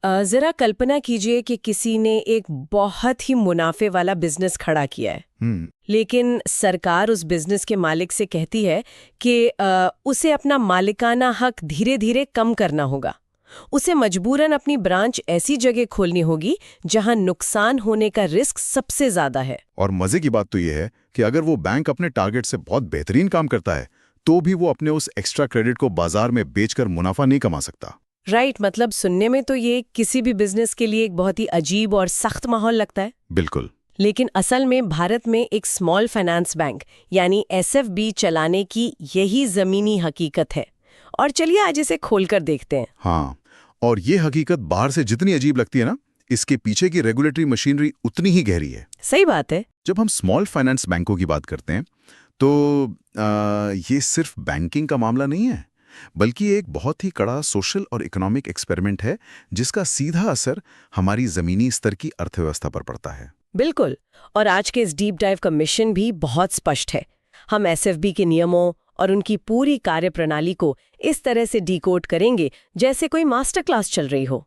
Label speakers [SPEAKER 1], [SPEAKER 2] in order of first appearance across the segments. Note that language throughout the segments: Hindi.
[SPEAKER 1] जरा कल्पना कीजिए कि किसी ने एक बहुत ही मुनाफे वाला बिजनेस खड़ा किया है। लेकिन सरकार उस बिजनेस के मालिक से कहती है कि उसे अपना मालिकाना हक धीरे धीरे कम करना होगा। उसे मजबूरन अपनी ब्रांच ऐसी जगह खोलनी होगी जहां नुकसान होने का रिस्क सबसे ज्यादा है।
[SPEAKER 2] और मजे की बात तो ये है कि अगर वो बैंक अपने टारगेट से बहुत बेहतरीन काम करता है तो भी वो अपने उस एक्स्ट्रा क्रेडिट को बाजार में बेचकर मुनाफा नहीं कमा सकता।
[SPEAKER 1] राइट, मतलब सुनने में तो ये किसी भी बिजनेस के लिए एक बहुत ही अजीब और सख्त माहौल लगता है।
[SPEAKER 2] बिल्कुल।
[SPEAKER 1] लेकिन असल में भारत में एक स्मॉल फाइनेंस बैंक यानी एसएफबी चलाने की यही जमीनी हकीकत है। और चलिए आज इसे खोलकर देखते हैं।
[SPEAKER 2] हाँ, और ये हकीकत बाहर से जितनी अजीब लगती है ना, इसके पीछे की रेगुलेटरी मशीनरी उतनी ही गहरी है।
[SPEAKER 1] सही बात है।
[SPEAKER 2] जब हम स्मॉल फाइनेंस बैंकों की बात करते हैं तो ये सिर्फ बैंकिंग का मामला नहीं है, बल्कि एक बहुत ही कड़ा सोशल और इकोनॉमिक एक्सपेरिमेंट है जिसका सीधा असर हमारी जमीनी स्तर की अर्थव्यवस्था पर पड़ता है।
[SPEAKER 1] बिल्कुल, और आज के इस डीप डाइव का मिशन भी बहुत स्पष्ट है। हम एसएफबी के नियमों और उनकी पूरी कार्यप्रणाली को इस तरह से डिकोड करेंगे जैसे कोई मास्टर क्लास चल रही हो।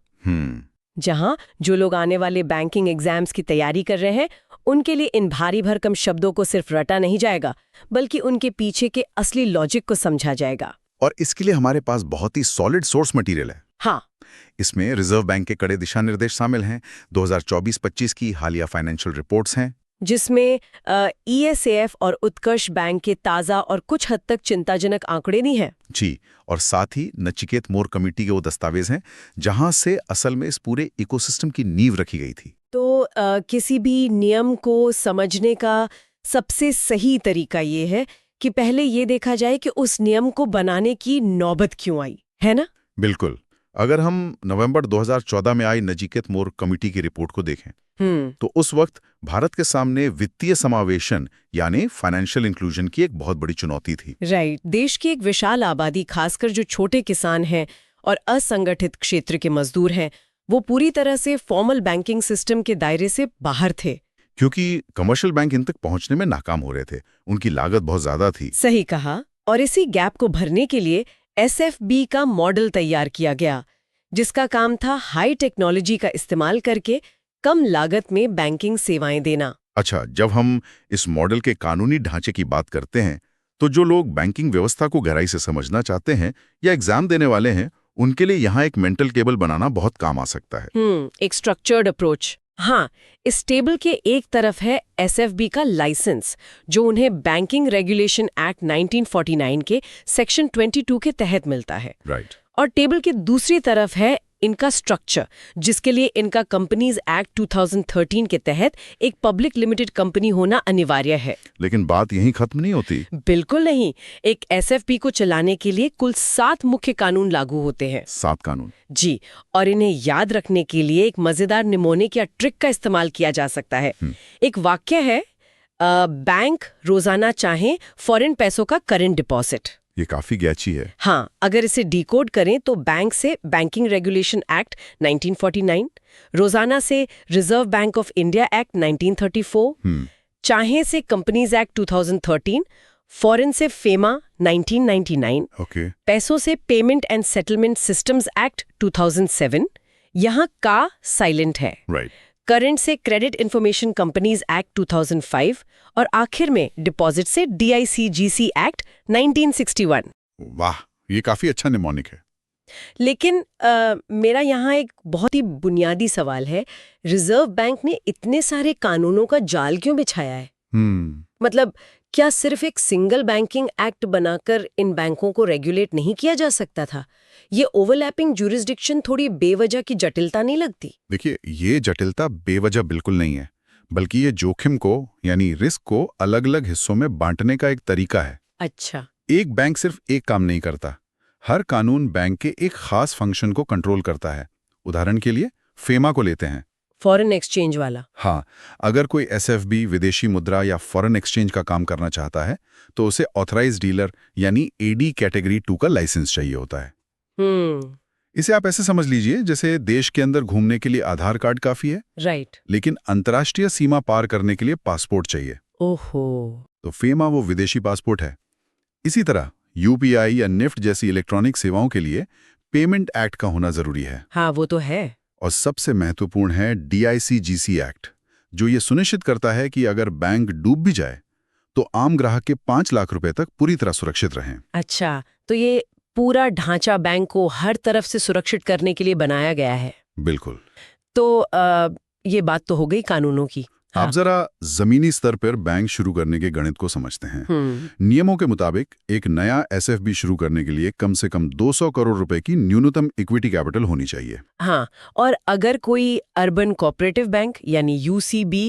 [SPEAKER 1] जहां जो लोग आने वाले बैंकिंग एग्जाम्स की तैयारी कर रहे हैं उनके लिए इन भारी भरकम शब्दों को सिर्फ रटा नहीं जाएगा, बल्कि उनके पीछे के असली लॉजिक को समझा जाएगा।
[SPEAKER 2] और इसके लिए हमारे पास बहुत ही सॉलिड सोर्स मटेरियल है।
[SPEAKER 1] हाँ,
[SPEAKER 2] इसमें रिजर्व बैंक के कड़े दिशा निर्देश शामिल हैं, 2024-25 की हालिया फाइनेंशियल रिपोर्ट्स हैं,
[SPEAKER 1] जिसमें ईएसएफ और उत्कर्ष बैंक के ताज़ा और कुछ हद तक चिंताजनक आंकड़े भी हैं।
[SPEAKER 2] जी, और साथ ही नचिकेत मोर कमेटी के वो दस्तावेज हैं जहां से असल में इस पूरे इकोसिस्टम की नींव रखी गई थी।
[SPEAKER 1] तो किसी भी नियम को समझने का सबसे सही तरीका ये है कि पहले ये देखा जाए कि उस नियम को बनाने की नौबत क्यों आई, है ना?
[SPEAKER 2] बिल्कुल। अगर हम नवंबर 2014 में आई नचिकेत मोर कमेटी की रिपोर्ट को देखें तो उस वक्त भारत के सामने वित्तीय समावेशन यानी फाइनेंशियल इंक्लूजन की एक बहुत बड़ी चुनौती थी।
[SPEAKER 1] राइट, देश की एक विशाल आबादी, खासकर जो छोटे किसान हैं और असंगठित क्षेत्र के मजदूर हैं, वो पूरी तरह से फॉर्मल बैंकिंग सिस्टम के दायरे से बाहर थे,
[SPEAKER 2] क्योंकि कमर्शियल बैंक इन तक पहुंचने में नाकाम हो रहे थे। उनकी लागत बहुत ज्यादा थी।
[SPEAKER 1] सही कहा। और इसी गैप को भरने के लिए एसएफबी का मॉडल तैयार किया गया, जिसका काम था हाई टेक्नोलॉजी का इस्तेमाल करके कम लागत में बैंकिंग सेवाएं देना।
[SPEAKER 2] अच्छा, जब हम इस मॉडल के कानूनी ढांचे की बात करते हैं तो जो लोग बैंकिंग व्यवस्था को गहराई से समझना चाहते हैं या एग्जाम देने वाले हैं, उनके लिए यहाँ एक मेंटल टेबल बनाना बहुत काम आ सकता है।
[SPEAKER 1] एक स्ट्रक्चर्ड अप्रोच। हाँ, इस टेबल के एक तरफ है एसएफबी का लाइसेंस, जो उन्हें बैंकिंग रेगुलेशन एक्ट 1949 के सेक्शन 22 के तहत मिलता है।
[SPEAKER 2] राइट।
[SPEAKER 1] और टेबल के दूसरी तरफ है इनका स्ट्रक्चर, जिसके लिए इनका कंपनीज एक्ट 2013 के तहत एक पब्लिक लिमिटेड कंपनी होना अनिवार्य है।
[SPEAKER 2] लेकिन बात यहीं खत्म नहीं होती।
[SPEAKER 1] बिल्कुल नहीं। एक एसएफबी को चलाने के लिए कुल 7 मुख्य कानून लागू होते हैं।
[SPEAKER 2] 7 कानून?
[SPEAKER 1] जी, और इन्हें याद रखने के लिए एक मजेदार निमोनिक या ट्रिक का इस्तेमाल किया जा सकता है। एक वाक्य है, बैंक रोजाना चाहे फॉरेन पैसों का करंट डिपॉजिट।
[SPEAKER 2] ये काफी गैची है।
[SPEAKER 1] हाँ, अगर इसे डिकोड करें तो बैंक से बैंकिंग रेगुलेशन एक्ट 1949, रोजाना से reserve bank of India act 1934, चाहे से कंपनीज एक्ट 2013, फॉरेन से फेमा 1999, पैसों से payment and settlement systems act 2007, यहाँ का साइलेंट है। करंट से क्रेडिट इंफॉर्मेशन कंपनीज एक्ट 2005 और आखिर में डिपॉजिट से डीआईसीजीसी एक्ट 1961।
[SPEAKER 2] वाह, ये काफी अच्छा निमोनिक है।
[SPEAKER 1] लेकिन मेरा यहाँ एक बहुत ही बुनियादी सवाल है, रिजर्व बैंक ने इतने सारे कानूनों का जाल क्यों बिछाया है? मतलब क्या सिर्फ एक सिंगल बैंकिंग एक्ट बनाकर इन बैंकों को रेगुलेट नहीं किया जा सकता था? ये ओवरलैपिंग ज्यूरिसडिक्शन थोड़ी बेवजह की जटिलता नहीं लगती?
[SPEAKER 2] देखिए, ये जटिलता बेवजह बिल्कुल नहीं है, बल्कि ये जोखिम को यानी रिस्क को अलग अलग हिस्सों में बांटने का एक तरीका है।
[SPEAKER 1] अच्छा।
[SPEAKER 2] एक बैंक सिर्फ एक काम नहीं करता, हर कानून बैंक के एक खास फंक्शन को कंट्रोल करता है। उदाहरण के लिए फेमा को लेते हैं,
[SPEAKER 1] फॉरेन एक्सचेंज वाला।
[SPEAKER 2] हाँ, अगर कोई एसएफबी विदेशी मुद्रा या फॉरेन एक्सचेंज का काम करना चाहता है तो उसे ऑथराइज्ड डीलर यानी एडी कैटेगरी 2 का लाइसेंस चाहिए होता है। इसे आप ऐसे समझ लीजिए जैसे देश के अंदर घूमने के लिए आधार कार्ड काफी है,
[SPEAKER 1] राइट,
[SPEAKER 2] लेकिन अंतर्राष्ट्रीय सीमा पार करने के लिए पासपोर्ट चाहिए।
[SPEAKER 1] ओहो।
[SPEAKER 2] तो फेमा वो विदेशी पासपोर्ट है। इसी तरह यूपीआई या निफ्ट जैसी इलेक्ट्रॉनिक सेवाओं के लिए पेमेंट एक्ट का होना जरूरी है।
[SPEAKER 1] हाँ, वो तो है।
[SPEAKER 2] और सबसे महत्वपूर्ण है DICGC एक्ट, जो ये सुनिश्चित करता है कि अगर बैंक डूब भी जाए तो आम ग्राहक के 5 लाख रुपए तक पूरी तरह सुरक्षित रहें।
[SPEAKER 1] अच्छा, तो ये पूरा ढांचा बैंक को हर तरफ से सुरक्षित करने के लिए बनाया गया है।
[SPEAKER 2] बिल्कुल।
[SPEAKER 1] तो ये बात तो हो गई कानूनों की।
[SPEAKER 2] आप जरा जमीनी स्तर पर बैंक शुरू करने के गणित को समझते हैं। नियमों के मुताबिक एक नया SFB शुरू करने के लिए कम से कम 200 करोड़ रुपए की न्यूनतम इक्विटी कैपिटल होनी चाहिए।
[SPEAKER 1] हाँ, और अगर कोई अर्बन कोऑपरेटिव बैंक यानी UCB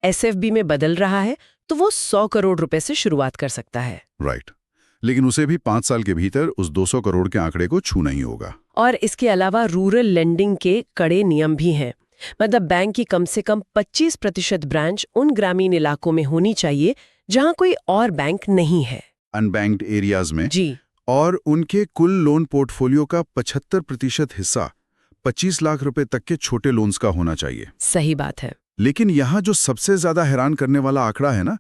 [SPEAKER 1] SFB में बदल रहा है तो वो 100 करोड़ रुपए से शुरुआत कर सकता है।
[SPEAKER 2] राइट, लेकिन उसे भी 5 साल के भीतर उस 200 करोड़ के आंकड़े को छूना ही होगा।
[SPEAKER 1] और इसके अलावा रूरल लेंडिंग के कड़े नियम भी हैं। मतलब बैंक की कम से कम 25% ब्रांच उन ग्रामीण इलाकों में होनी चाहिए जहां कोई और बैंक नहीं है,
[SPEAKER 2] अनबैंक्ड एरियाज में।
[SPEAKER 1] जी।
[SPEAKER 2] और उनके कुल लोन पोर्टफोलियो का 75% हिस्सा 25 लाख रुपए तक के छोटे लोन्स का होना चाहिए।
[SPEAKER 1] सही बात है।
[SPEAKER 2] लेकिन यहाँ जो सबसे ज्यादा हैरान करने वाला आंकड़ा है ना,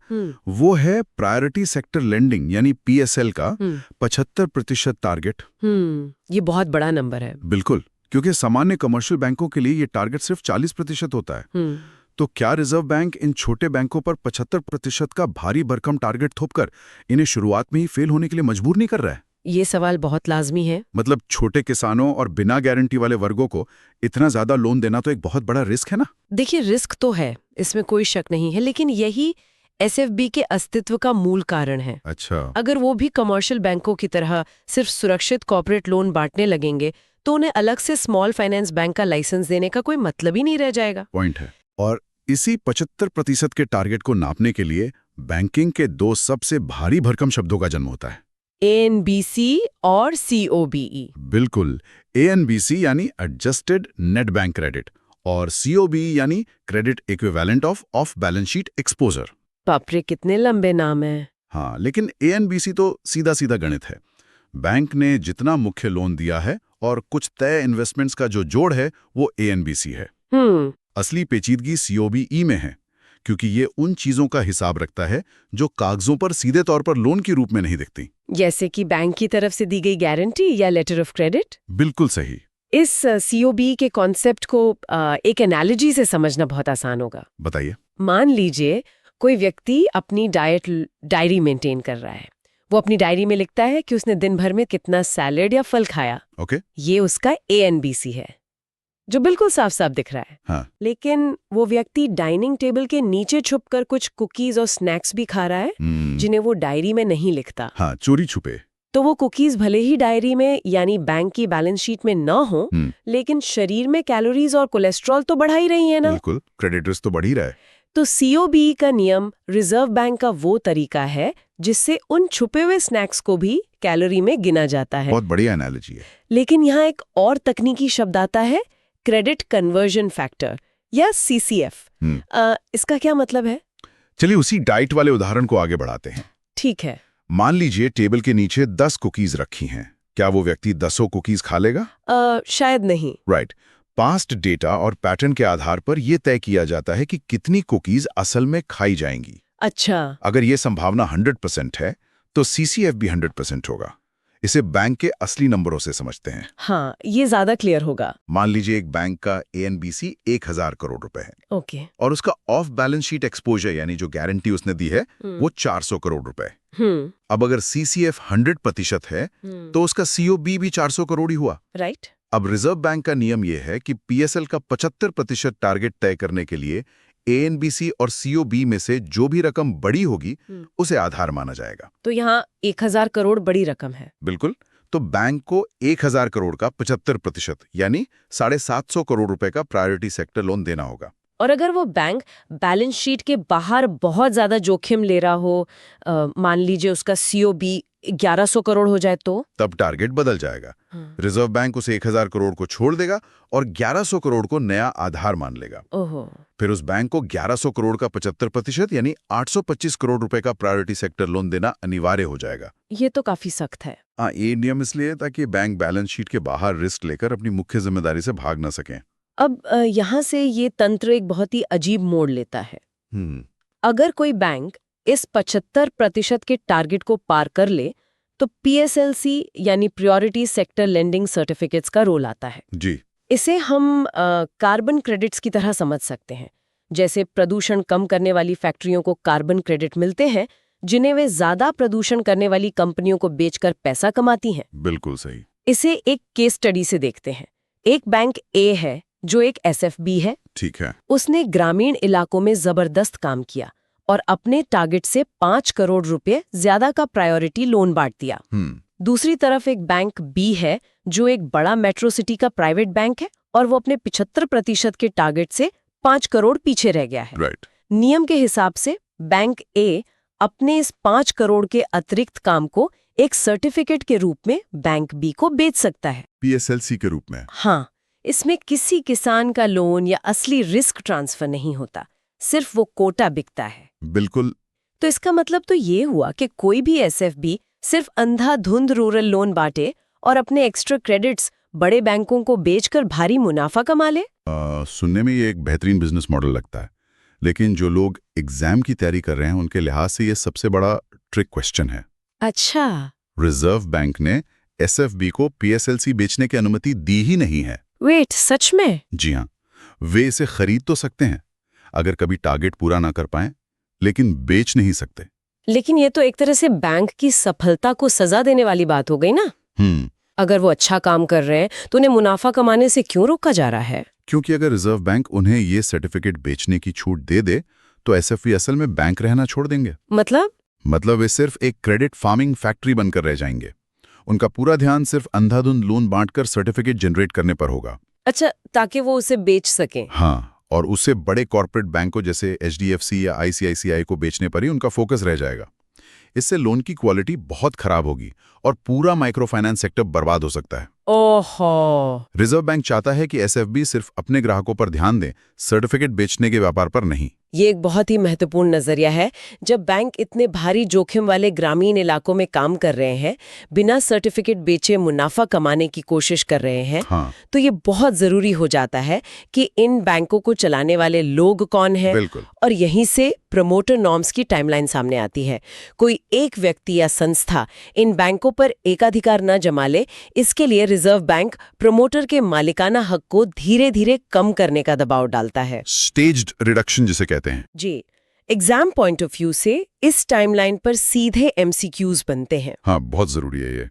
[SPEAKER 2] वो है प्रायोरिटी सेक्टर लेंडिंग यानी PSL का 75% टारगेट।
[SPEAKER 1] ये बहुत बड़ा नंबर है।
[SPEAKER 2] बिल्कुल, क्योंकि सामान्य कमर्शियल बैंकों के लिए ये टारगेट सिर्फ 40% होता है। तो क्या रिजर्व बैंक इन छोटे बैंकों पर 75% का भारी भरकम टारगेट थोपकर इन्हें शुरुआत में ही फेल होने के लिए मजबूर नहीं कर रहा है?
[SPEAKER 1] ये सवाल बहुत लाजमी है।
[SPEAKER 2] मतलब छोटे किसानों और बिना गारंटी वाले वर्गों को इतना ज्यादा लोन देना तो एक बहुत बड़ा रिस्क है ना।
[SPEAKER 1] देखिए, रिस्क तो है, इसमें कोई शक नहीं है, लेकिन यही SFB के अस्तित्व का मूल कारण है।
[SPEAKER 2] अच्छा।
[SPEAKER 1] अगर वो भी कमर्शियल बैंकों की तरह सिर्फ सुरक्षित कॉर्पोरेट लोन बांटने लगेंगे तो उन्हें अलग से स्मॉल फाइनेंस बैंक का लाइसेंस देने का कोई मतलब ही नहीं रह जाएगा।
[SPEAKER 2] पॉइंट है। और इसी 75% के टारगेट को नापने के लिए बैंकिंग के 2 सबसे भारी भरकम शब्दों का जन्म होता है,
[SPEAKER 1] ANBC और COBE।
[SPEAKER 2] बिल्कुल, ANBC यानी एडजस्टेड नेट बैंक क्रेडिट और COBE यानी credit equivalent of balance sheet exposure.
[SPEAKER 1] बाप रे, कितने लंबे नाम हैं।
[SPEAKER 2] हाँ, लेकिन ANBC तो सीधा सीधा गणित है। बैंक ने जितना मुख्य लोन दिया है और कुछ तय इन्वेस्टमेंट्स का जो जोड़ है वो ANBC है। असली पेचीदगी COBE में है, क्योंकि ये उन चीजों का हिसाब रखता है जो कागजों पर सीधे तौर पर लोन के रूप में नहीं दिखती,
[SPEAKER 1] जैसे कि बैंक की तरफ से दी गई गारंटी या लेटर ऑफ क्रेडिट।
[SPEAKER 2] बिल्कुल सही।
[SPEAKER 1] इस COBE के कॉन्सेप्ट को एक एनालॉजी से समझना बहुत आसान होगा।
[SPEAKER 2] बताइए।
[SPEAKER 1] मान लीजिए कोई व्यक्ति अपनी डायरी मेंटेन कर रहा है। वो अपनी डायरी में लिखता है कि उसने दिन भर में कितना सैलेड या फल खाया।
[SPEAKER 2] ओके।
[SPEAKER 1] ये उसका ANBC है, जो बिल्कुल साफ साफ दिख रहा है।
[SPEAKER 2] हाँ।
[SPEAKER 1] लेकिन वो व्यक्ति डाइनिंग टेबल के नीचे छुपकर कुछ कुकीज और स्नैक्स भी खा रहा है जिन्हें वो डायरी में नहीं लिखता।
[SPEAKER 2] हाँ, चोरी छुपे।
[SPEAKER 1] तो वो कुकीज भले ही डायरी में यानी बैंक की बैलेंस शीट में ना हो, लेकिन शरीर में कैलोरीज और कोलेस्ट्रॉल तो बढ़ा ही रही है ना।
[SPEAKER 2] बिल्कुल, क्रेडिट रिस्क तो बढ़ ही रहा है।
[SPEAKER 1] तो COBE का नियम रिजर्व बैंक का वो तरीका है जिससे उन छुपे हुए स्नैक्स को भी कैलोरी में गिना जाता है।
[SPEAKER 2] बहुत बढ़िया एनालॉजी है।
[SPEAKER 1] लेकिन यहाँ एक और तकनीकी शब्द आता है, क्रेडिट कन्वर्जन फैक्टर या CCF। इसका क्या मतलब है?
[SPEAKER 2] चलिए उसी डाइट वाले उदाहरण को आगे बढ़ाते हैं।
[SPEAKER 1] ठीक है।
[SPEAKER 2] मान लीजिए टेबल के नीचे 10 कुकीज रखी हैं। क्या वो व्यक्ति 10 कुकीज खा लेगा?
[SPEAKER 1] शायद नहीं।
[SPEAKER 2] राइट। पास्ट डेटा और पैटर्न के आधार पर यह तय किया जाता है कि कितनी कुकीज असल में खाई जाएंगी।
[SPEAKER 1] अच्छा।
[SPEAKER 2] अगर यह संभावना 100% है तो CCF भी 100% होगा। इसे बैंक के असली नंबरों से समझते हैं।
[SPEAKER 1] हाँ, ये ज्यादा क्लियर होगा।
[SPEAKER 2] मान लीजिए एक बैंक का ANBC 1000 करोड़ रुपए है।
[SPEAKER 1] ओके।
[SPEAKER 2] और उसका ऑफ बैलेंस शीट एक्सपोजर यानी जो गारंटी उसने दी है वो 400 करोड़ रुपए। अब अगर CCF 100% है तो उसका COB भी 400 करोड़ ही हुआ।
[SPEAKER 1] राइट।
[SPEAKER 2] अब रिजर्व बैंक का नियम यह है कि PSL का 75% टारगेट तय करने के लिए ANBC और COB में से जो भी रकम बड़ी होगी उसे आधार माना जाएगा।
[SPEAKER 1] तो यहाँ 1000 करोड़ बड़ी रकम है।
[SPEAKER 2] बिल्कुल। तो बैंक को 1000 करोड़ का 75% यानी 750 करोड़ रुपए का प्रायोरिटी सेक्टर लोन देना होगा।
[SPEAKER 1] और अगर वो बैंक बैलेंस शीट के बाहर बहुत ज्यादा जोखिम ले रहा हो, मान लीजिए उसका COB 1100 करोड़ हो जाए तो? तब
[SPEAKER 2] टारगेट बदल जाएगा। रिजर्व बैंक उस 1000 करोड़ को छोड़ देगा और 1100 करोड़ को नया आधार मान लेगा।
[SPEAKER 1] ओहो।
[SPEAKER 2] फिर उस बैंक को 1100 करोड़ का 75% यानी 825 करोड़ रुपए का प्रायोरिटी सेक्टर लोन देना अनिवार्य हो जाएगा।
[SPEAKER 1] ये तो काफी सख्त है।
[SPEAKER 2] हाँ, ये नियम इसलिए ताकि बैंक बैलेंस शीट के बाहर रिस्क लेकर अपनी मुख्य जिम्मेदारी से भाग न सकें।
[SPEAKER 1] अब यहाँ से ये तंत्र एक बहुत ही अजीब मोड़ लेता है। अगर कोई बैंक इस 75% के टारगेट को पार कर ले तो PSLC यानी प्रायोरिटी सेक्टर लेंडिंग सर्टिफिकेट्स का रोल आता है।
[SPEAKER 2] जी।
[SPEAKER 1] इसे हम कार्बन क्रेडिट्स की तरह समझ सकते हैं। जैसे प्रदूषण कम करने वाली फैक्ट्रियों को कार्बन क्रेडिट मिलते हैं, जिन्हें वे ज्यादा प्रदूषण करने वाली कंपनियों को बेचकर पैसा कमाती हैं।
[SPEAKER 2] बिल्कुल सही।
[SPEAKER 1] इसे एक केस स्टडी से देखते हैं। एक बैंक ए है जो एक एसएफबी है।
[SPEAKER 2] ठीक है।
[SPEAKER 1] उसने ग्रामीण इलाकों में जबरदस्त काम किया और अपने टारगेट से 5 करोड़ रुपए ज्यादा का प्रायोरिटी लोन बांट दिया। दूसरी तरफ एक बैंक बी है जो एक बड़ा मेट्रो सिटी का प्राइवेट बैंक है और वो अपने 75% के टारगेट से 5 करोड़ पीछे रह गया है।
[SPEAKER 2] राइट।
[SPEAKER 1] नियम के हिसाब से बैंक ए अपने इस 5 करोड़ के अतिरिक्त काम को एक सर्टिफिकेट के रूप में बैंक बी को बेच सकता है।
[SPEAKER 2] PSLC के रूप में।
[SPEAKER 1] हाँ, इसमें किसी किसान का लोन या असली रिस्क ट्रांसफर नहीं होता, सिर्फ वो कोटा बिकता है।
[SPEAKER 2] बिल्कुल।
[SPEAKER 1] तो इसका मतलब तो ये हुआ कि कोई भी एसएफबी सिर्फ अंधाधुंध रूरल लोन बांटे और अपने एक्स्ट्रा क्रेडिट्स बड़े बैंकों को बेचकर भारी मुनाफा कमा ले।
[SPEAKER 2] सुनने में ये एक बेहतरीन बिजनेस मॉडल लगता है, लेकिन जो लोग एग्जाम की तैयारी कर रहे हैं उनके लिहाज से ये सबसे बड़ा ट्रिक क्वेश्चन है।
[SPEAKER 1] अच्छा।
[SPEAKER 2] रिजर्व बैंक ने एसएफबी को PSLC बेचने की अनुमति दी ही नहीं है।
[SPEAKER 1] वेट, सच में?
[SPEAKER 2] जी हाँ, वे इसे खरीद तो सकते हैं अगर कभी टारगेट पूरा ना कर पाएं, लेकिन बेच नहीं सकते।
[SPEAKER 1] लेकिन ये तो एक तरह से बैंक की सफलता को सजा देने वाली बात हो गई ना। अगर वो अच्छा काम कर रहे हैं तो उन्हें मुनाफा कमाने से क्यों रोका जा रहा है?
[SPEAKER 2] क्योंकि अगर रिजर्व बैंक उन्हें ये सर्टिफिकेट बेचने की छूट दे दे तो एसएफबी असल में बैंक रहना छोड़ देंगे। मतलब वे सिर्फ एक क्रेडिट फार्मिंग फैक्ट्री बनकर रह जाएंगे। उनका पूरा ध्यान सिर्फ अंधाधुंध लोन बांटकर सर्टिफिकेट जनरेट करने पर होगा।
[SPEAKER 1] अच्छा, ताकि वो उसे बेच सकें।
[SPEAKER 2] हाँ, और उससे बड़े कॉर्पोरेट बैंकों जैसे HDFC या ICICI को बेचने पर ही उनका फोकस रह जाएगा। इससे लोन की क्वालिटी बहुत खराब होगी और पूरा माइक्रो फाइनेंस सेक्टर बर्बाद हो सकता है।
[SPEAKER 1] ओहो।
[SPEAKER 2] रिजर्व बैंक चाहता है कि एसएफबी सिर्फ अपने ग्राहकों पर ध्यान दें, सर्टिफिकेट बेचने के व्यापार पर नहीं।
[SPEAKER 1] ये एक बहुत ही महत्वपूर्ण नजरिया है। जब बैंक इतने भारी जोखिम वाले ग्रामीण इलाकों में काम कर रहे हैं, बिना सर्टिफिकेट बेचे मुनाफा कमाने की कोशिश कर रहे हैं, तो ये बहुत जरूरी हो जाता है कि इन बैंकों को चलाने वाले लोग कौन हैं।
[SPEAKER 2] बिल्कुल।
[SPEAKER 1] और यहीं से प्रमोटर नॉर्म्स की टाइमलाइन सामने आती है। कोई एक व्यक्ति या संस्था इन बैंकों पर एकाधिकार न जमा ले, इसके लिए रिजर्व बैंक प्रमोटर के मालिकाना हक को धीरे धीरे कम करने का दबाव डालता है।
[SPEAKER 2] स्टेज्ड रिडक्शन जिसे कहते हैं।
[SPEAKER 1] जी। एग्जाम पॉइंट ऑफ व्यू से इस टाइमलाइन पर सीधे MCQs बनते हैं।
[SPEAKER 2] हाँ, बहुत जरूरी है ये।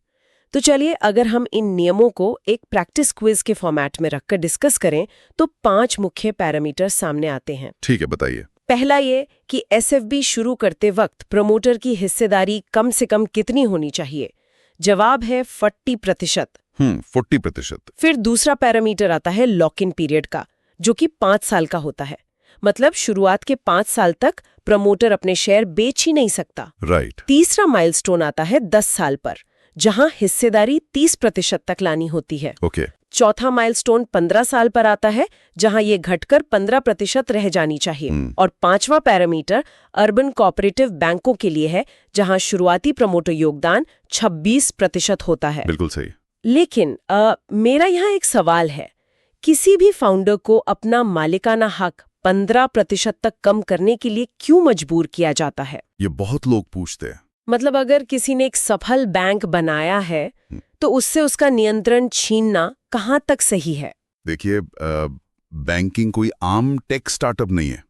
[SPEAKER 1] तो चलिए, अगर हम इन नियमों को एक प्रैक्टिस क्विज के फॉर्मेट में रखकर डिस्कस करें तो 5 मुख्य पैरामीटर सामने आते हैं।
[SPEAKER 2] ठीक है, बताइए।
[SPEAKER 1] पहला ये कि एसएफबी शुरू करते वक्त प्रमोटर की हिस्सेदारी कम से कम कितनी होनी चाहिए? जवाब है 40%।
[SPEAKER 2] 40%।
[SPEAKER 1] फिर दूसरा पैरामीटर आता है लॉक इन पीरियड का, जो कि 5 साल का होता है। मतलब शुरुआत के 5 साल तक प्रमोटर अपने शेयर बेच ही नहीं सकता।
[SPEAKER 2] राइट।
[SPEAKER 1] तीसरा माइलस्टोन आता है 10 साल पर, जहां हिस्सेदारी 30% तक लानी होती है।
[SPEAKER 2] ओके।
[SPEAKER 1] चौथा माइलस्टोन 15 साल पर आता है, जहां ये घटकर 15% रह जानी चाहिए। और पांचवा पैरामीटर अर्बन कोऑपरेटिव बैंकों के लिए है, जहां शुरुआती प्रमोटर योगदान 26% होता है।
[SPEAKER 2] बिल्कुल सही।
[SPEAKER 1] लेकिन मेरा यहाँ एक सवाल है, किसी भी फाउंडर को अपना मालिकाना हक 15% तक कम करने के लिए क्यों मजबूर किया जाता है?
[SPEAKER 2] ये बहुत लोग पूछते हैं।
[SPEAKER 1] मतलब अगर किसी ने एक सफल बैंक बनाया है तो उससे उसका नियंत्रण छीनना कहाँ तक सही है?
[SPEAKER 2] देखिए, बैंकिंग कोई आम टेक स्टार्टअप नहीं है।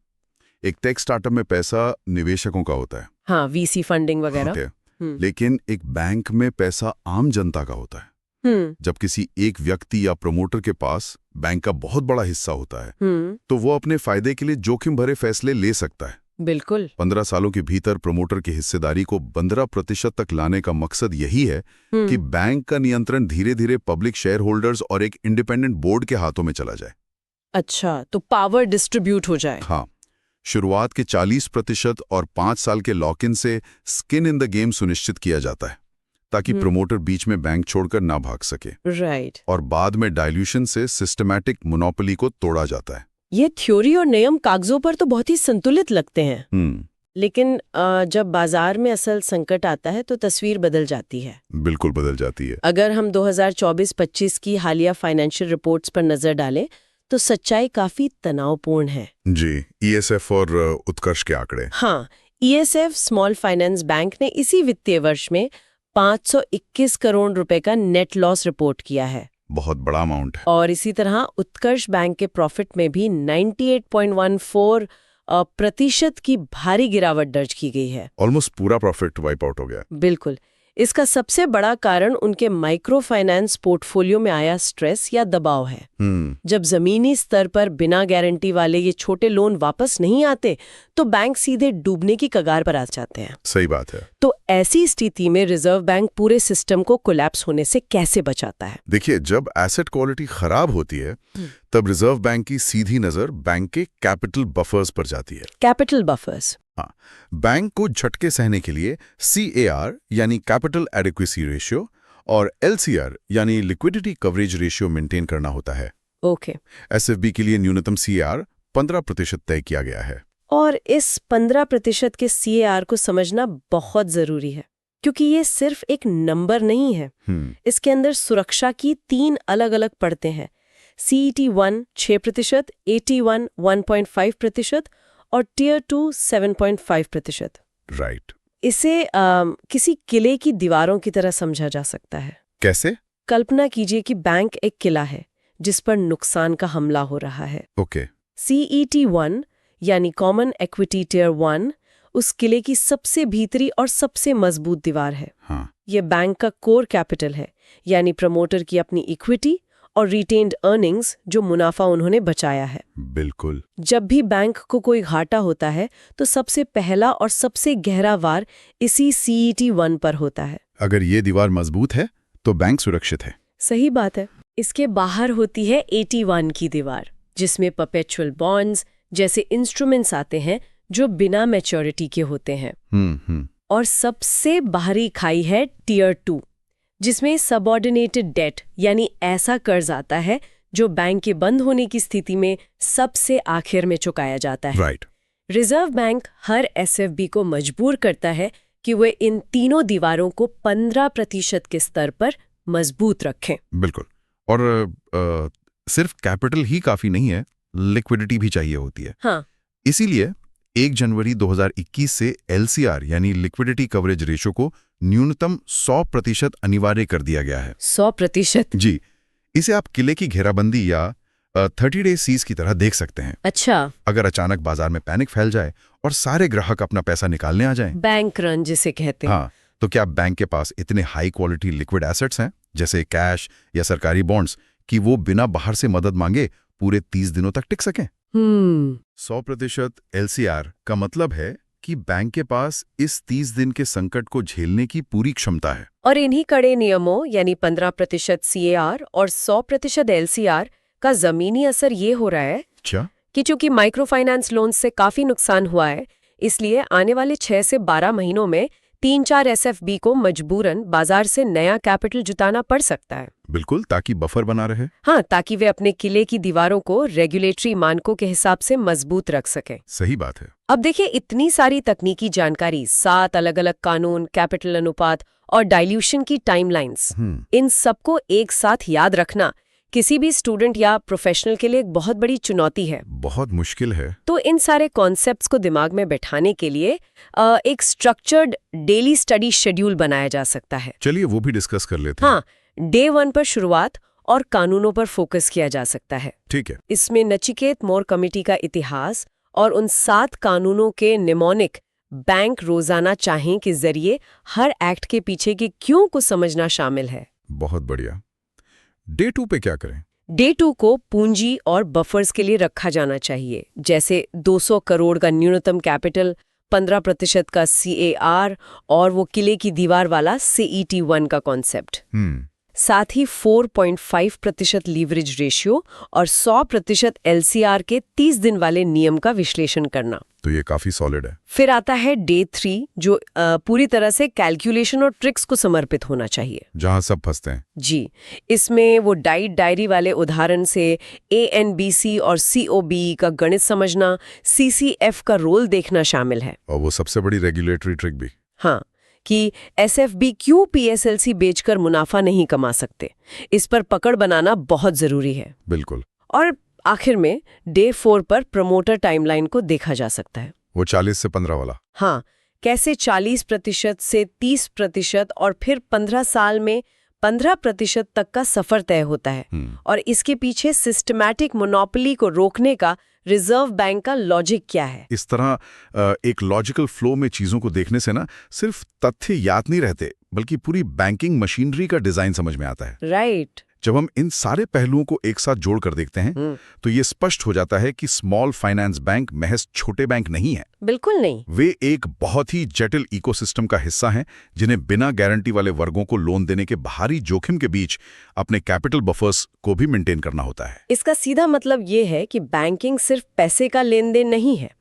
[SPEAKER 2] एक टेक स्टार्टअप में पैसा निवेशकों का होता है।
[SPEAKER 1] हाँ, VC फंडिंग वगैरह।
[SPEAKER 2] लेकिन एक बैंक में पैसा आम जनता का होता है। जब किसी एक व्यक्ति या प्रमोटर के पास बैंक का बहुत बड़ा हिस्सा होता है, तो वो अपने फायदे के लिए जोखिम भरे फैसले ले सकता है।
[SPEAKER 1] बिल्कुल।
[SPEAKER 2] 15 सालों के भीतर प्रमोटर की हिस्सेदारी को 15% तक लाने का मकसद यही है कि बैंक का नियंत्रण धीरे धीरे पब्लिक शेयर होल्डर्स और एक इंडिपेंडेंट बोर्ड के हाथों में चला जाए।
[SPEAKER 1] अच्छा, तो पावर डिस्ट्रीब्यूट हो जाए।
[SPEAKER 2] हाँ, शुरुआत के 40% और 5 साल के लॉक इन से स्किन इन द गेम सुनिश्चित किया जाता है, ताकि प्रमोटर बीच में बैंक छोड़कर ना भाग सके।
[SPEAKER 1] राइट।
[SPEAKER 2] और बाद में डाइल्यूशन से सिस्टमैटिक मोनोपोली को तोड़ा जाता है।
[SPEAKER 1] ये थ्योरी और नियम कागजों पर तो बहुत ही संतुलित लगते हैं। लेकिन जब बाजार में असल संकट आता है तो तस्वीर बदल जाती है। बिल्कुल बदल जाती है। अगर हम 2024-25 की हालिया फाइनेंशियल रिपोर्ट्स पर नजर डालें तो सच्चाई काफी तनावपूर्ण है।
[SPEAKER 2] जी, ESF और उत्कर्ष के आंकड़े।
[SPEAKER 1] हाँ, ESF स्मॉल फाइनेंस बैंक ने इसी वित्तीय वर्ष में 521 करोड़ रुपए का नेट लॉस रिपोर्ट किया है।
[SPEAKER 2] बहुत बड़ा अमाउंट है।
[SPEAKER 1] और इसी तरह उत्कर्ष बैंक के प्रॉफिट में भी 98.14% की भारी गिरावट दर्ज की गई है।
[SPEAKER 2] ऑलमोस्ट पूरा प्रॉफिट वाइप आउट हो गया।
[SPEAKER 1] बिल्कुल। इसका सबसे बड़ा कारण उनके माइक्रो फाइनेंस पोर्टफोलियो में आया स्ट्रेस या दबाव है। जब जमीनी स्तर पर बिना गारंटी वाले ये छोटे लोन वापस नहीं आते तो बैंक सीधे डूबने की कगार पर आ जाते हैं।
[SPEAKER 2] सही बात है।
[SPEAKER 1] तो ऐसी स्थिति में रिजर्व बैंक पूरे सिस्टम को कोलैप्स होने से कैसे बचाता है?
[SPEAKER 2] देखिए, जब एसेट क्वालिटी खराब होती है तब रिजर्व बैंक की सीधी नजर बैंक के कैपिटल बफर्स पर जाती है।
[SPEAKER 1] Capital buffers?
[SPEAKER 2] हाँ, बैंक को झटके सहने के लिए CAR यानी कैपिटल एडिक्वेसी रेशियो और LCR यानी लिक्विडिटी कवरेज रेशियो मेंटेन करना होता है।
[SPEAKER 1] ओके।
[SPEAKER 2] SFB के लिए न्यूनतम CAR 15% तय किया गया है।
[SPEAKER 1] और इस 15% के CAR को समझना बहुत जरूरी है, क्योंकि ये सिर्फ एक नंबर नहीं है। इसके अंदर सुरक्षा की 3 अलग-अलग परतें हैं। CET1 6%, AT1 1.5% और Tier 2 7.5%।
[SPEAKER 2] राइट।
[SPEAKER 1] इसे किसी किले की दीवारों की तरह समझा जा सकता है।
[SPEAKER 2] कैसे?
[SPEAKER 1] कल्पना कीजिए कि बैंक एक किला है जिस पर नुकसान का हमला हो रहा है।
[SPEAKER 2] ओके।
[SPEAKER 1] CET1 यानी कॉमन इक्विटी टियर 1 उस किले की सबसे भीतरी और सबसे मजबूत दीवार है।
[SPEAKER 2] हाँ।
[SPEAKER 1] ये बैंक का कोर कैपिटल है, यानी प्रमोटर की अपनी इक्विटी और रिटेन्ड अर्निंग्स, जो मुनाफा उन्होंने बचाया है।
[SPEAKER 2] बिल्कुल।
[SPEAKER 1] जब भी बैंक को कोई घाटा होता है तो सबसे पहला और सबसे गहरा वार इसी CET1 पर होता है।
[SPEAKER 2] अगर ये दीवार मजबूत है तो बैंक सुरक्षित है।
[SPEAKER 1] सही बात है। इसके बाहर होती है AT1 की दीवार, जिसमें परपेचुअल बॉन्ड्स जैसे इंस्ट्रूमेंट्स आते हैं जो बिना मैच्योरिटी के होते हैं। और सबसे बाहरी खाई है टियर 2, जिसमें सबऑर्डिनेटेड डेट यानी ऐसा कर्ज आता है जो बैंक के बंद होने की स्थिति में सबसे आखिर में चुकाया जाता है।
[SPEAKER 2] राइट।
[SPEAKER 1] रिजर्व बैंक हर SFB को मजबूर करता है कि वे इन तीनों दीवारों को 15% के स्तर पर मजबूत रखें।
[SPEAKER 2] बिल्कुल। और सिर्फ कैपिटल ही काफी नहीं है, लिक्विडिटी भी चाहिए होती है।
[SPEAKER 1] हाँ।
[SPEAKER 2] इसीलिए 1 जनवरी 2021 से LCR यानी लिक्विडिटी कवरेज रेशियो को न्यूनतम 100% अनिवार्य कर दिया गया है।
[SPEAKER 1] 100%?
[SPEAKER 2] जी। इसे आप किले की घेराबंदी या 30 डे सीज की तरह देख सकते हैं।
[SPEAKER 1] अच्छा।
[SPEAKER 2] अगर अचानक बाजार में पैनिक फैल जाए और सारे ग्राहक अपना पैसा निकालने आ जाएं,
[SPEAKER 1] बैंक रन जिसे कहते हैं।
[SPEAKER 2] हाँ, तो क्या बैंक के पास इतने हाई क्वालिटी लिक्विड एसेट्स हैं जैसे कैश या सरकारी बॉन्ड्स कि वो बिना बाहर से मदद मांगे पूरे 30 दिनों तक टिक सकें? 100% LCR का मतलब है कि बैंक के पास इस 30 दिन के संकट को झेलने की पूरी क्षमता है।
[SPEAKER 1] और इन्हीं कड़े नियमों यानी 15% CAR और 100% LCR का जमीनी असर ये हो रहा है कि चूंकि माइक्रो फाइनेंस लोन से काफी नुकसान हुआ है, इसलिए आने वाले 6 से 12 महीनों में 3-4 SFB को मजबूरन बाजार से नया कैपिटल जुटाना पड़ सकता है।
[SPEAKER 2] बिल्कुल, ताकि बफर बना रहे।
[SPEAKER 1] हाँ, ताकि वे अपने किले की दीवारों को रेगुलेटरी मानकों के हिसाब से मजबूत रख सकें।
[SPEAKER 2] सही बात है।
[SPEAKER 1] अब देखिए, इतनी सारी तकनीकी जानकारी, 7 अलग-अलग कानून, कैपिटल अनुपात और डाइल्यूशन की टाइमलाइंस, इन सबको एक साथ याद रखना किसी भी स्टूडेंट या प्रोफेशनल के लिए एक बहुत बड़ी चुनौती है।
[SPEAKER 2] बहुत मुश्किल है। तो
[SPEAKER 1] इन सारे कॉन्सेप्ट्स को दिमाग में बैठाने के लिए एक स्ट्रक्चर्ड डेली स्टडी शेड्यूल बनाया जा सकता है।
[SPEAKER 2] चलिए वो भी डिस्कस कर लेते हैं।
[SPEAKER 1] हाँ, डे 1 पर शुरुआत और कानूनों पर फोकस किया जा सकता है।
[SPEAKER 2] ठीक है।
[SPEAKER 1] इसमें नचिकेत मोर कमेटी का इतिहास और उन 7 कानूनों के निमोनिक बैंक रोजाना चाहें के जरिए हर एक्ट के पीछे के क्यों को समझना शामिल है।
[SPEAKER 2] बहुत बढ़िया। डे 2 पे क्या करें?
[SPEAKER 1] डे 2 को पूंजी और बफर्स के लिए रखा जाना चाहिए, जैसे 200 करोड़ का न्यूनतम कैपिटल, 15% का CAR और वो किले की दीवार वाला CET1 का कॉन्सेप्ट। साथ ही 4.5% लीवरेज रेशियो और 100% LCR के 30 दिन वाले नियम का विश्लेषण करना।
[SPEAKER 2] तो ये काफी सॉलिड है।
[SPEAKER 1] फिर आता है डे 3, जो पूरी तरह से कैलकुलेशन और ट्रिक्स को समर्पित होना चाहिए,
[SPEAKER 2] जहां सब फंसते हैं।
[SPEAKER 1] जी। इसमें वो डायरी वाले उदाहरण से ANBC और COB का गणित समझना, CCF का रोल देखना शामिल है।
[SPEAKER 2] और वो सबसे बड़ी रेगुलेटरी ट्रिक भी।
[SPEAKER 1] हाँ, कि SFB क्यों PSLC बेचकर मुनाफा नहीं कमा सकते, इस पर पकड़ बनाना बहुत जरूरी है।
[SPEAKER 2] बिल्कुल।
[SPEAKER 1] और आखिर में डे 4 पर प्रमोटर टाइमलाइन को देखा जा सकता है।
[SPEAKER 2] वो 40 से 15 वाला।
[SPEAKER 1] हाँ, कैसे 40% से 30% और फिर 15 साल में 15% तक का सफर तय होता है। और इसके पीछे सिस्टमैटिक मोनोपोली को रोकने का रिजर्व बैंक का लॉजिक क्या है?
[SPEAKER 2] इस तरह एक लॉजिकल फ्लो में चीजों को देखने से ना सिर्फ तथ्य याद नहीं रहते, बल्कि पूरी बैंकिंग मशीनरी का डिजाइन समझ में आता है।
[SPEAKER 1] राइट।
[SPEAKER 2] जब हम इन सारे पहलुओं को एक साथ जोड़कर देखते हैं तो ये स्पष्ट हो जाता है कि स्मॉल फाइनेंस बैंक महज छोटे बैंक नहीं है।
[SPEAKER 1] बिल्कुल नहीं।
[SPEAKER 2] वे एक बहुत ही जटिल इकोसिस्टम का हिस्सा हैं, जिन्हें बिना गारंटी वाले वर्गों को लोन देने के भारी जोखिम के बीच अपने कैपिटल बफर्स को भी मेंटेन करना होता है।
[SPEAKER 1] इसका सीधा मतलब ये है कि बैंकिंग सिर्फ पैसे का लेन देन नहीं है,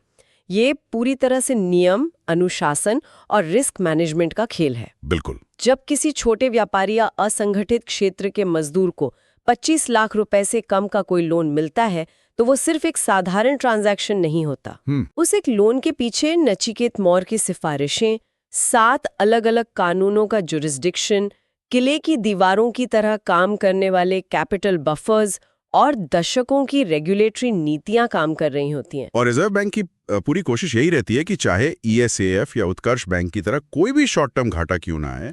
[SPEAKER 1] ये पूरी तरह से नियम, अनुशासन और रिस्क मैनेजमेंट का खेल है।
[SPEAKER 2] बिल्कुल।
[SPEAKER 1] जब किसी छोटे व्यापारी या असंगठित क्षेत्र के मजदूर को 25 लाख रुपए से कम का कोई लोन मिलता है, तो वो सिर्फ एक साधारण ट्रांजैक्शन नहीं होता। उस एक लोन के पीछे नचिकेत मौर्य की सिफारिशें, 7 अलग-अलग कानूनों का जुरिस्डिक्शन, किले की दीवारों की तरह काम करने वाले कैपिटल बफर्स और दशकों की रेगुलेटरी नीतियां काम कर रही होती हैं।
[SPEAKER 2] और रिजर्व बैंक की पूरी कोशिश यही रहती है कि चाहे ESAF या उत्कर्ष बैंक की तरह कोई भी शॉर्ट टर्म घाटा क्यों ना आए,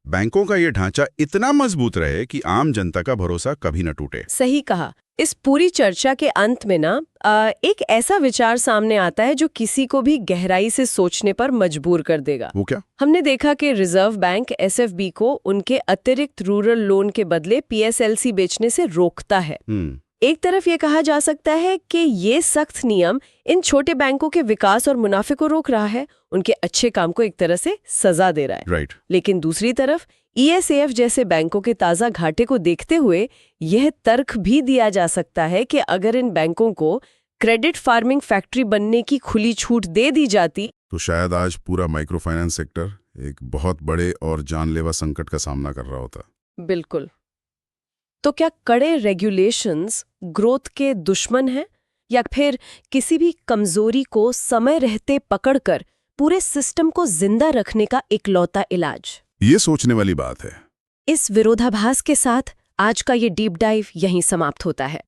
[SPEAKER 2] बैंकों का ये ढांचा इतना मजबूत रहे कि आम जनता का भरोसा कभी न टूटे।
[SPEAKER 1] सही कहा। इस पूरी चर्चा के अंत में ना एक ऐसा विचार सामने आता है जो किसी को भी गहराई से सोचने पर मजबूर कर देगा।
[SPEAKER 2] वो क्या? हमने
[SPEAKER 1] देखा कि रिजर्व बैंक SFB को उनके अतिरिक्त रूरल लोन के बदले PSLC बेचने से रोकता है। एक तरफ ये कहा जा सकता है कि ये सख्त नियम इन छोटे बैंकों के विकास और मुनाफे को रोक रहा है, उनके अच्छे काम को एक तरह से सजा दे रहा है।
[SPEAKER 2] राइट।
[SPEAKER 1] लेकिन दूसरी तरफ ESAF जैसे बैंकों के ताजा घाटे को देखते हुए यह तर्क भी दिया जा सकता है कि अगर इन बैंकों को क्रेडिट फार्मिंग फैक्ट्री बनने की खुली छूट दे दी जाती
[SPEAKER 2] तो शायद आज पूरा माइक्रो फाइनेंस सेक्टर एक बहुत बड़े और जानलेवा संकट का सामना कर रहा होता।
[SPEAKER 1] बिल्कुल। तो क्या कड़े रेगुलेशंस ग्रोथ के दुश्मन हैं, या फिर किसी भी कमजोरी को समय रहते पकड़कर पूरे सिस्टम को जिंदा रखने का इकलौता इलाज?
[SPEAKER 2] ये सोचने वाली बात है।
[SPEAKER 1] इस विरोधाभास के साथ आज का ये डीप डाइव यहीं समाप्त होता है।